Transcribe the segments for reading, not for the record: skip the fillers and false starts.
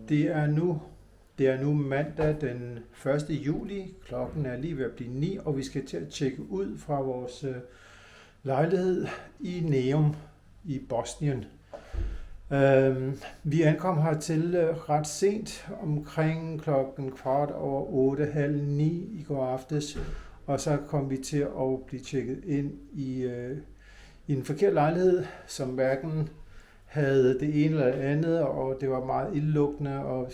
Det er nu mandag den 1. juli. Klokken er lige ved at blive 9, og vi skal til at tjekke ud fra vores lejlighed i Neum i Bosnien. Vi ankom hertil ret sent, omkring klokken 8:15, halv 9 i går aftes, og så kom vi til at blive tjekket ind i en forkert lejlighed, som hverken havde det ene eller andet, og det var meget ildelugtende, og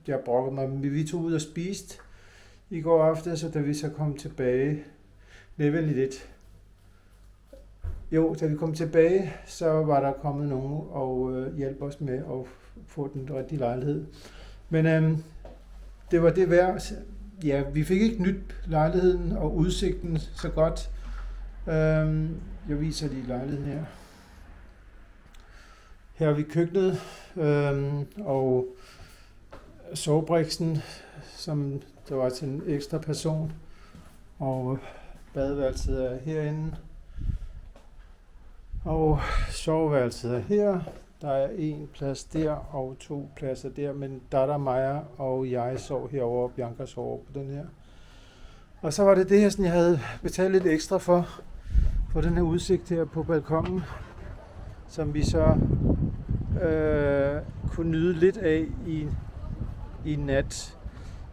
jeg brokkede mig. Men vi tog ud og spiste i går aftes, så da vi så kom tilbage, da vi kom tilbage, så var der kommet nogen og hjalp os med at få den rigtige lejlighed. Men det var det værd. Ja, vi fik ikke nyt lejligheden og udsigten så godt. Jeg viser lige lejligheden her. Her har vi køkkenet og sovebriksen, som der var til en ekstra person, og badeværelset er herinde, og soveværelset er her. Der er en plads der og 2 pladser der, men datter Maja og jeg sov herovre, og Bianca sov på den her. Og så var det her, sådan jeg havde betalt lidt ekstra for den her udsigt her på balkonen, som vi så kunne nyde lidt af i nat,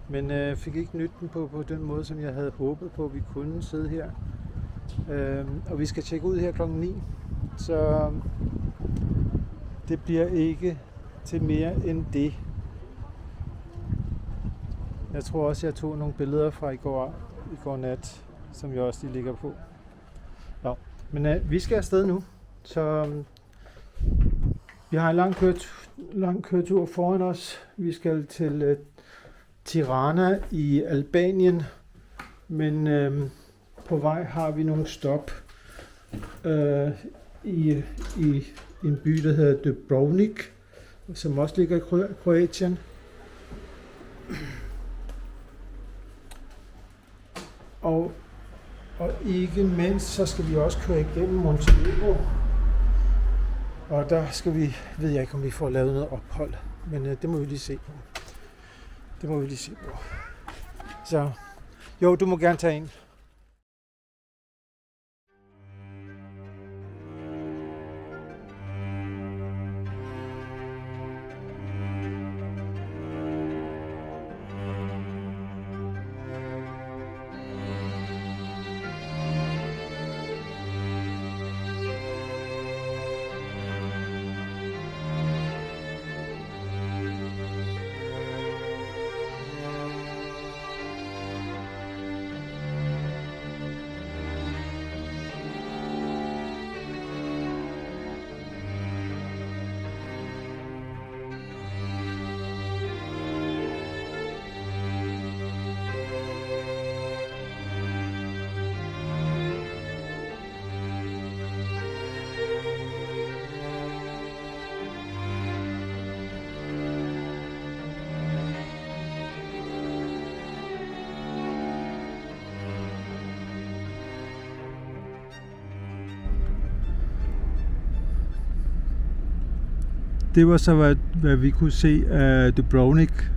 men fik ikke nyt den på den måde, som jeg havde håbet på, at vi kunne sidde her. Og vi skal tjekke ud her klokken 9, så det bliver ikke til mere end det. Jeg tror også, jeg tog nogle billeder fra i går nat, som jeg også lige ligger på. Nå, men vi skal afsted nu, så vi har en lang køretur foran os. Vi skal til Tirana i Albanien, men på vej har vi nogle stop i en by, der hedder Dubrovnik, som også ligger i Kroatien. Og ikke mindst, så skal vi også køre igennem Montenegro. Og der ved jeg ikke, om vi får lavet noget ophold, men det må vi lige se på. Så jo, du må gerne tage en. Det var så, hvad vi kunne se af Dubrovnik.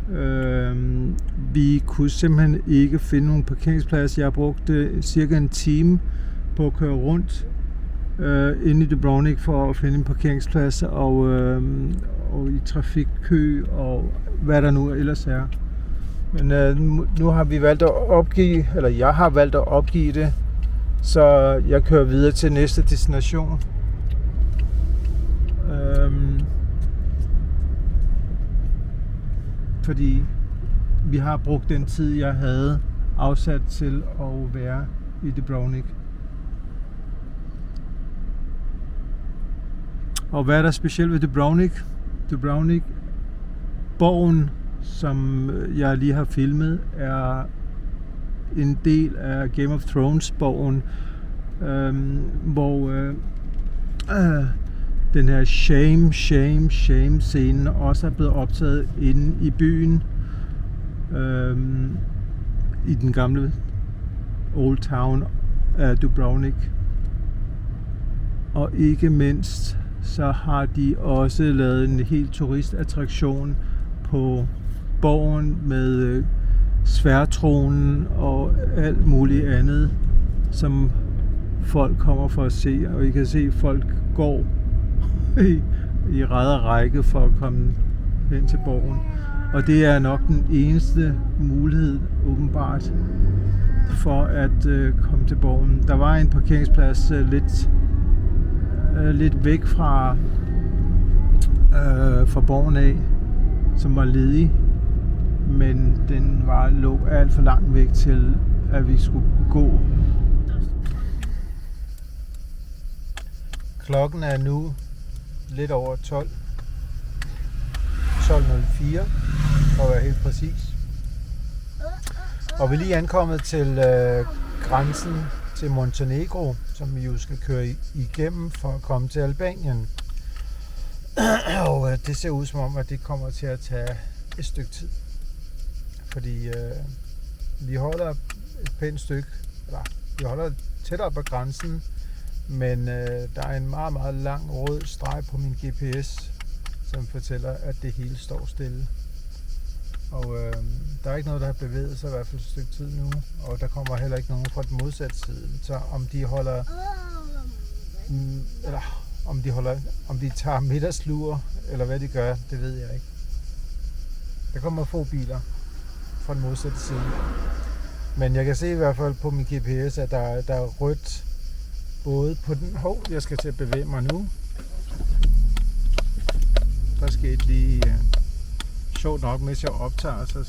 Vi kunne simpelthen ikke finde nogen parkeringsplads. Jeg brugte cirka en time på at køre rundt inde i Dubrovnik for at finde en parkeringsplads og i trafikkø og hvad der nu ellers er. Men nu har vi valgt at opgive, eller jeg har valgt at opgive det, så jeg kører videre til næste destination. Fordi vi har brugt den tid, jeg havde afsat til at være i Dubrovnik. Og hvad er der specielt ved Dubrovnik? Dubrovnik, borgen, som jeg lige har filmet, er en del af Game of Thrones borgen, hvor den her shame scenen også er blevet optaget inde i byen, i den gamle Old Town af Dubrovnik. Og ikke mindst så har de også lavet en helt turistattraktion på borgen med sværdtronen og alt muligt andet, som folk kommer for at se. Og I kan se, at folk går i ræd og række for at komme hen til borgen. Og det er nok den eneste mulighed, åbenbart, for at komme til borgen. Der var en parkeringsplads lidt væk fra borgen af, som var ledig, men den lå alt for langt væk til, at vi skulle gå. Klokken er nu lidt over 12. 12.04, for at være helt præcis. Og vi er lige ankommet til grænsen til Montenegro, som vi jo skal køre igennem for at komme til Albanien. Og det ser ud som om, at det kommer til at tage et stykke tid. Fordi vi holder et pænt stykke, eller vi holder tættere på grænsen, men der er en meget, meget lang rød streg på min GPS, som fortæller, at det hele står stille. Og der er ikke noget, der har bevæget sig i hvert fald et stykke tid nu, og der kommer heller ikke nogen fra den modsatte side. Så om de holder, eller om de tager middagslure, eller hvad de gør, det ved jeg ikke. Der kommer få biler fra den modsatte side. Men jeg kan se i hvert fald på min GPS, at der er rødt både på den... jeg skal til at bevæge mig nu. Der skete lige... sjovt nok, mens jeg optager,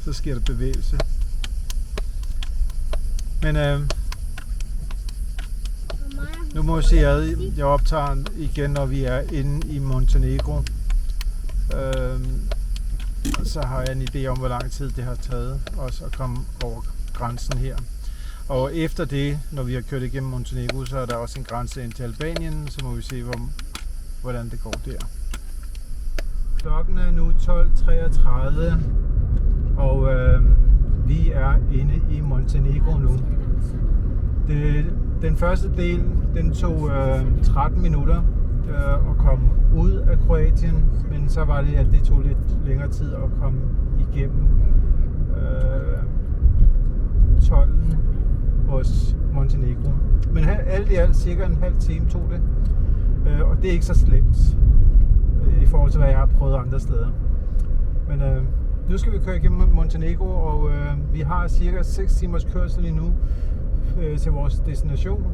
så sker der bevægelse. Men nu må jeg se, at jeg optager igen, når vi er inde i Montenegro. Så har jeg en idé om, hvor lang tid det har taget os at komme over grænsen her. Og efter det, når vi har kørt igennem Montenegro, så er der også en grænse ind til Albanien, så må vi se, hvordan det går der. Klokken er nu 12.33, og vi er inde i Montenegro nu. Den første del, den tog 13 minutter at komme ud af Kroatien, men så var det, at det tog lidt længere tid at komme igennem tolden hos Montenegro. Men alt i alt cirka en halv time tog det, og det er ikke så slemt i forhold til, hvad jeg har prøvet andre steder. Men nu skal vi køre igennem Montenegro, og vi har cirka 6 timers kørsel endnu til vores destination.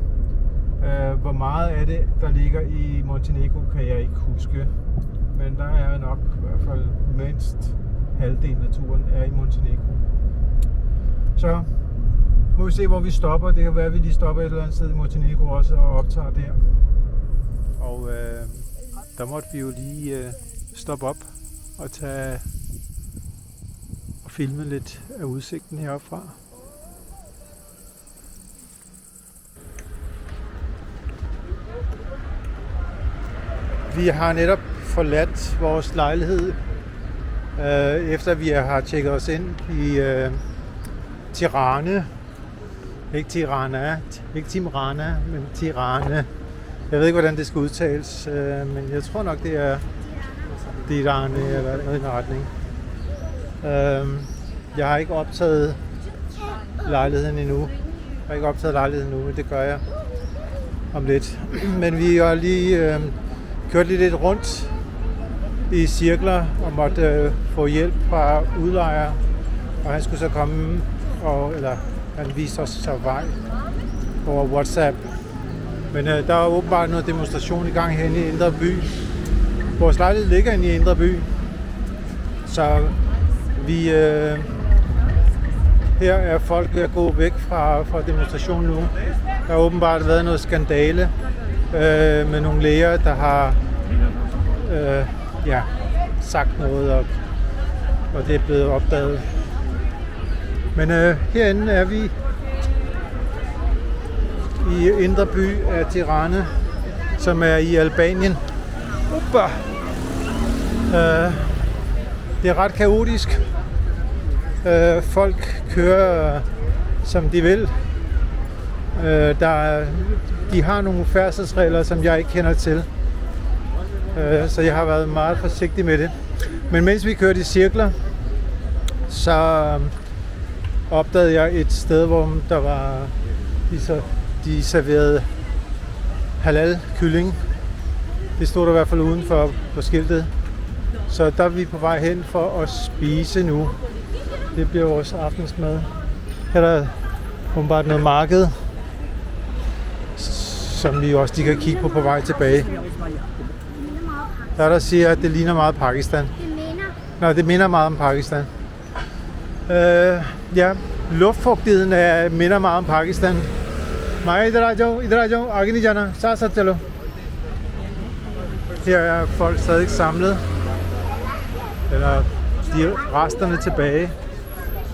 Hvor meget af det, der ligger i Montenegro, kan jeg ikke huske. Men der er nok i hvert fald mindst halvdelen af turen er i Montenegro. Så må vi se, hvor vi stopper. Det kan være, at vi lige stopper et eller andet sted i Montenegro også og optager der. Og der måtte vi jo lige stoppe op og filme lidt af udsigten heroppe fra. Vi har netop forladt vores lejlighed, efter vi har tjekket os ind i Tirana. Ikke Tirana, men Tirana. Jeg ved ikke, hvordan det skal udtales, men jeg tror nok, det er Tirana eller noget i den retning. Jeg har ikke optaget lejligheden endnu. Men det gør jeg om lidt. Men vi har lige kørt lidt rundt i cirkler og måtte få hjælp fra udlejer, og han skulle så komme, han viste os så vej over WhatsApp. Men der er åbenbart noget demonstration i gang herinde i Indre By. Vores lejlighed ligger inde i Indre By, så vi her er folk ved at gå væk fra demonstrationen nu. Der har åbenbart været noget skandale med nogle læger, der har sagt noget, og det er blevet opdaget. Men herinde er vi i Indre By af Tirana, som er i Albanien. Det er ret kaotisk. Folk kører som de vil. De har nogle færdselsregler, som jeg ikke kender til. Så jeg har været meget forsigtig med det. Men mens vi kørte i cirkler, så opdagede jeg et sted, hvor der var de serverede halal kylling. Det stod der i hvert fald udenfor på skiltet. Så der er vi på vej hen for at spise nu. Det bliver vores aftensmad. Her er der åbenbart noget marked, som vi også kan kigge på vej tilbage. Der siger, at det ligner meget Pakistan. Det minder meget om Pakistan. Ja, luftfugtigheden minder meget om Pakistan. Maya, idhar aa jao, aage nahi jana, sath chalo. Her er folk stadig samlet, eller de resterne tilbage.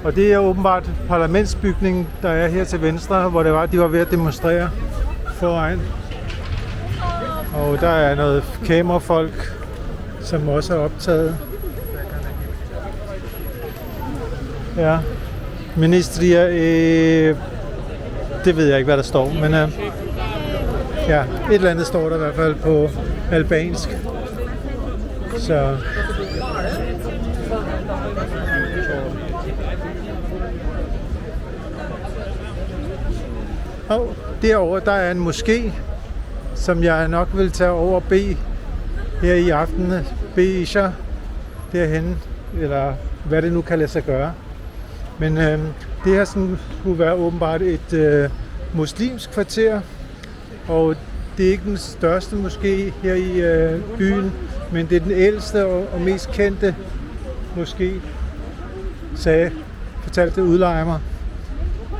Og det er åbenbart parlamentsbygningen, der er her til venstre, hvor de var ved at demonstrere foran. Og der er noget kamerafolk, som også er optaget. Ja, ministerier, det ved jeg ikke, hvad der står, men ja, et eller andet står der i hvert fald på albansk. Så og derovre, der er en moské, som jeg nok vil tage over og bede her i aften. Bede Isha derhenne, eller hvad det nu kan lade sig gøre. Men det her sådan, skulle være åbenbart et muslimsk kvarter, og det er ikke den største moské her i byen, men det er den ældste og mest kendte moské, fortalte udlejer mig.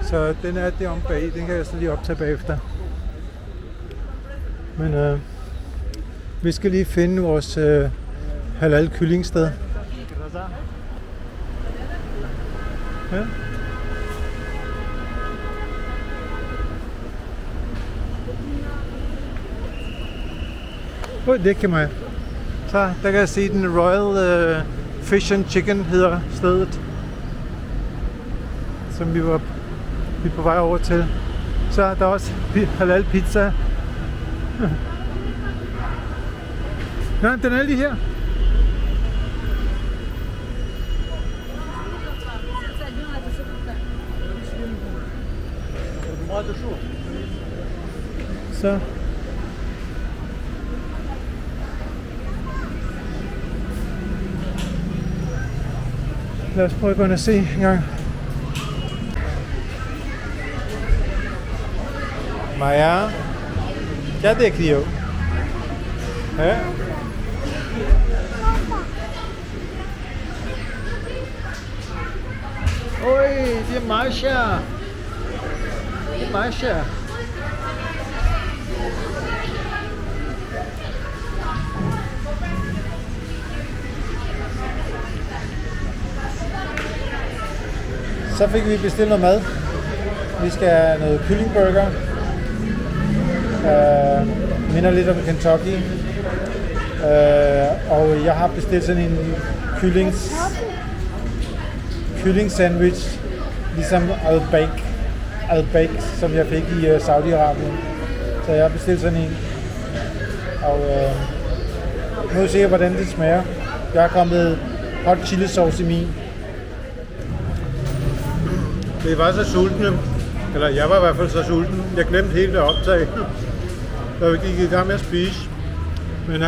Så den er derom bag, den kan jeg så lige optage bagefter. Men vi skal lige finde vores halal kyllingsted. Ja. Det kan man. Så der kan jeg se den Royal Fish and Chicken hedder stedet, som vi er på vej over til. Så der er også halal pizza. Nej, den er lige her. Så lad os prøve at gå ind og se en gang. Maya, क्या देख रही हो? है? Oi, det er Maisha. Det er Maisha. Så fik vi bestilt noget mad. Vi skal have noget kyllingburger. Minder lidt om Kentucky. Og jeg har bestilt sådan en kylling sandwich, ligesom al-Bake, som jeg fik i Saudi-Arabien. Så jeg har bestilt sådan en. Og nu vil jeg se, hvordan det smager. Jeg har kommet hot chili sauce i min. Det var så sultne, eller jeg var i hvert fald så sulten. Jeg glemte helt at optage, da vi gik i gang med at spise. Men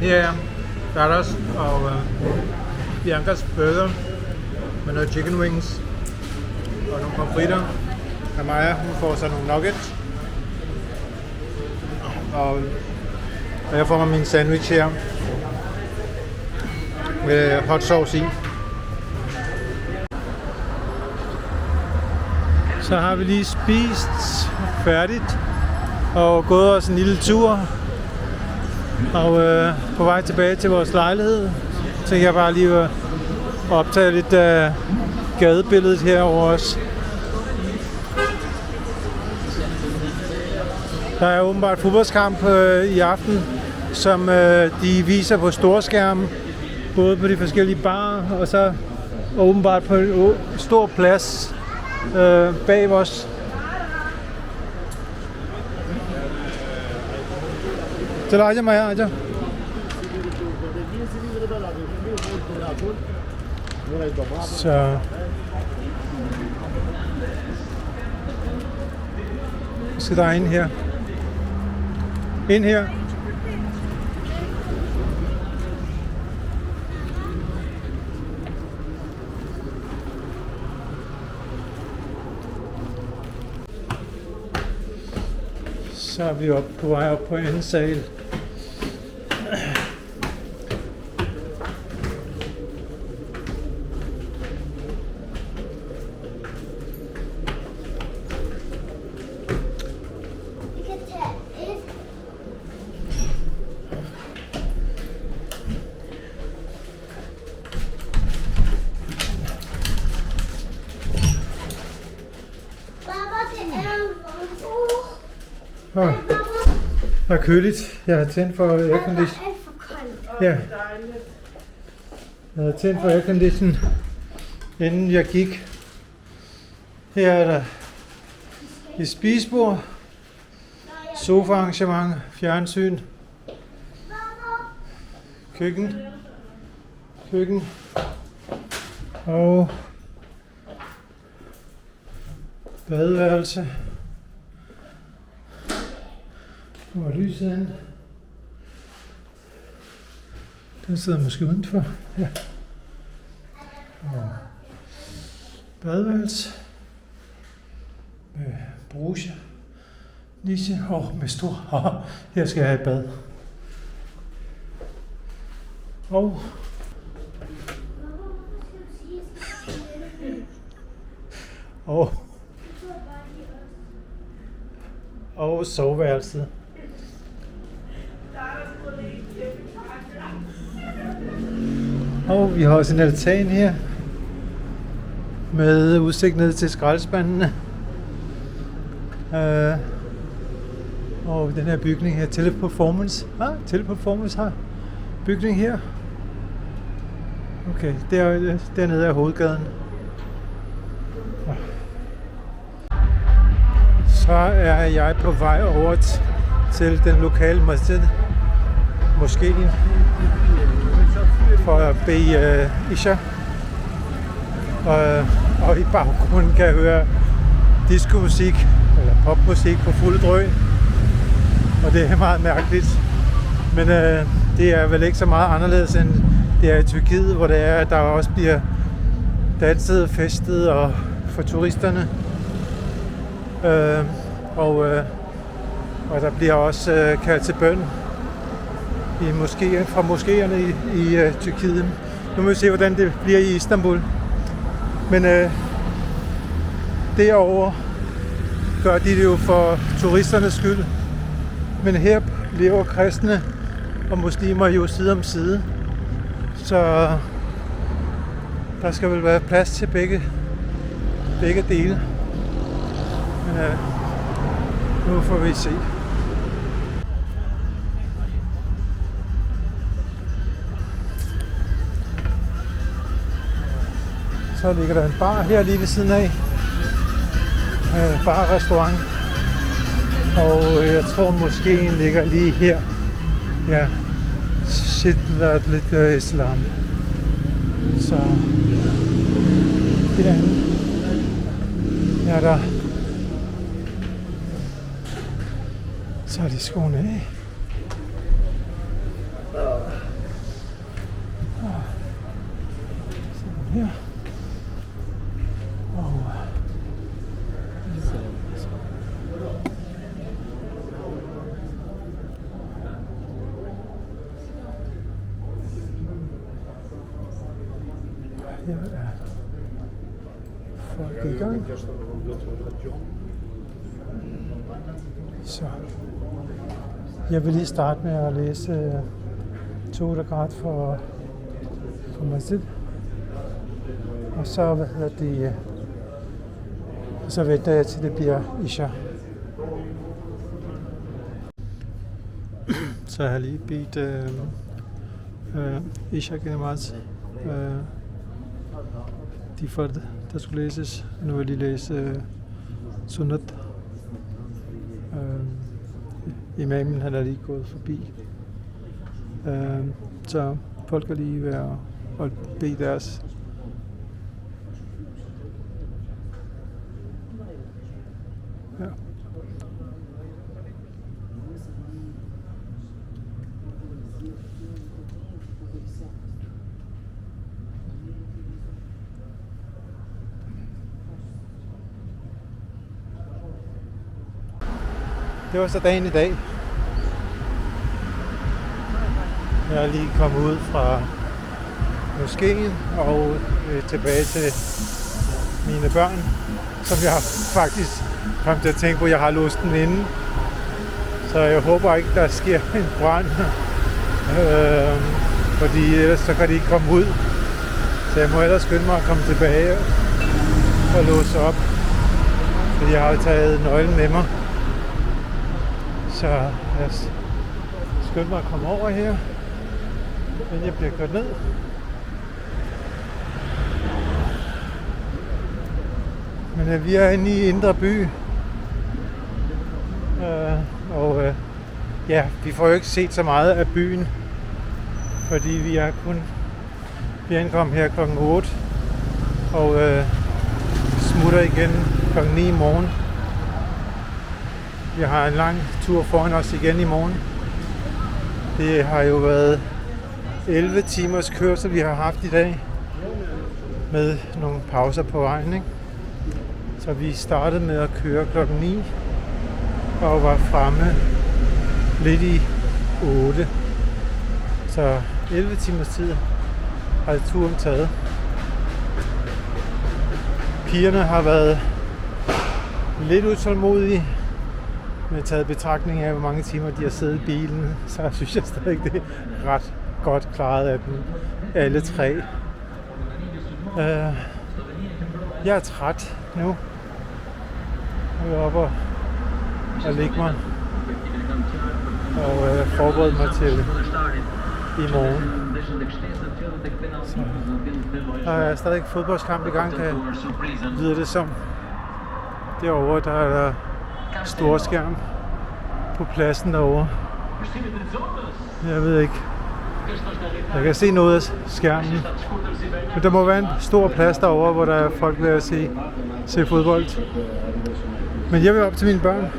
her er der også, og Biancas burger med noget chicken wings og nogle pomfritter. Amaya, hun får så nogle nuggets. Og jeg får mig min sandwich her med hot sauce i. Så har vi lige spist færdigt og gået os en lille tur. Og på vej tilbage til vores lejlighed, tænker jeg bare lige at optage lidt af gadebilledet herover også. Der er åbenbart fodboldskamp i aften, som de viser på storskærmen, både på de forskellige barer og så åbenbart på en stor plads bag os. चलो आ जाओ मैं आ जाओ Så skal der ind her. Ind her. Så er vi på vej op på anden sal. Det er køligt. Jeg har tændt for aircondition. Ja. Jeg har tændt for aircondition, inden jeg gik. Her er der et spisebord, sofa-arrangement, fjernsyn, køkken og badeværelse. Hvor er lyset henne? Den sidder måske udenfor. Ja. Og badeværelse. Med bruge. Niche. Med stor. Her skal jeg have et bad. Og soveværelset. Og vi har også en altan her med udsigt ned til skraldespandene. Og den her bygning her, Teleperformance. Teleperformance har bygning her. Okay, dernede er hovedgaden. Så er jeg på vej over til den lokale masjid, moskeen, for at bede Isha. Og i baggrunden kan jeg høre discomusik, eller popmusik på fuld drøn. Og det er meget mærkeligt. Men det er vel ikke så meget anderledes end det er i Tyrkiet, hvor det er, at der også bliver danset, festet og for turisterne. Og der bliver også kaldt til bøn fra moskéerne i Tyrkiet. Nu må vi se, hvordan det bliver i Istanbul. Men derovre gør de det jo for turisternes skyld. Men her lever kristne og muslimer jo side om side. Så der skal vel være plads til begge dele. Men nu får vi se. Så ligger der en bar her lige ved siden af. Bar og restaurant. Og jeg tror moskeen ligger lige her. Ja. Shidlat lidt islam. Så derinde er der. Så er de skoene af. Sådan her. Her er folk i gang. Så jeg vil lige starte med at læse 2 rakat for masjid. Og så så venter jeg til det bliver Isha. Så jeg har lige bedt Isha Namaz, de fard, der skulle læses. Nu vil jeg lige læse Sunnat. imamen han er lige gået forbi. Så folk kan lige være og bede deres. Ja. Det var så dagen i dag. Jeg er lige kommet ud fra moskeen og tilbage til mine børn, som jeg faktisk kom til at tænke på, at jeg har låst den inde. Så jeg håber ikke, der sker en brand, fordi ellers så kan de ikke komme ud. Så jeg må ellers skynde mig at komme tilbage og låse op, fordi jeg har taget nøglen med mig. Så jeg skynder mig at komme over her, inden jeg bliver kørt ned. Men vi er inde i Indre By. Vi får jo ikke set så meget af byen, fordi vi ankom her klokken 8 og smutter igen klokken 9 i morgen. Vi har en lang tur foran os igen i morgen. Det har jo været 11 timers kørsel, vi har haft i dag, med nogle pauser på vejen, ikke? Så vi startede med at køre klokken 9 og var fremme lidt i 8. Så 11 timers tid har turen taget. Pigerne har været lidt utålmodige, med taget betragtning af, hvor mange timer de har siddet i bilen, så synes jeg stadig, det er ret godt klaret af dem alle tre. Jeg er træt nu. Jeg er oppe og ligge mig og forberede mig til i morgen. Så der er stadig fodboldskamp i gang, kan lyder det som. Derovre der er der stor skærm på pladsen derovre. Jeg ved ikke. Jeg kan se noget af skærmen. Men der må være en stor plads derovre, hvor der er folk ved at se fodbold. Men jeg vil op til mine børn.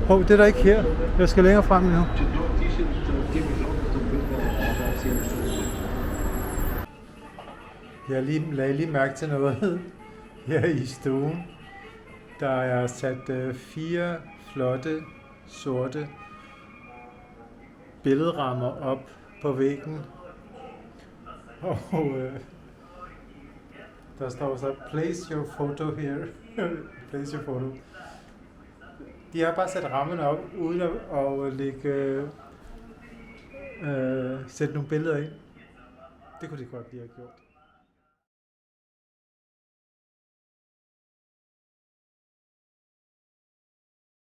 Det er der ikke her. Jeg skal længere frem nu. Jeg lagde lige mærke til noget her i stuen. Der er sat 4 flotte, sorte billedrammer op på væggen. Og der står så, place your photo here. Place your photo. De har bare sat rammerne op, uden at sætte nogle billeder ind. Det kunne de godt lige have gjort.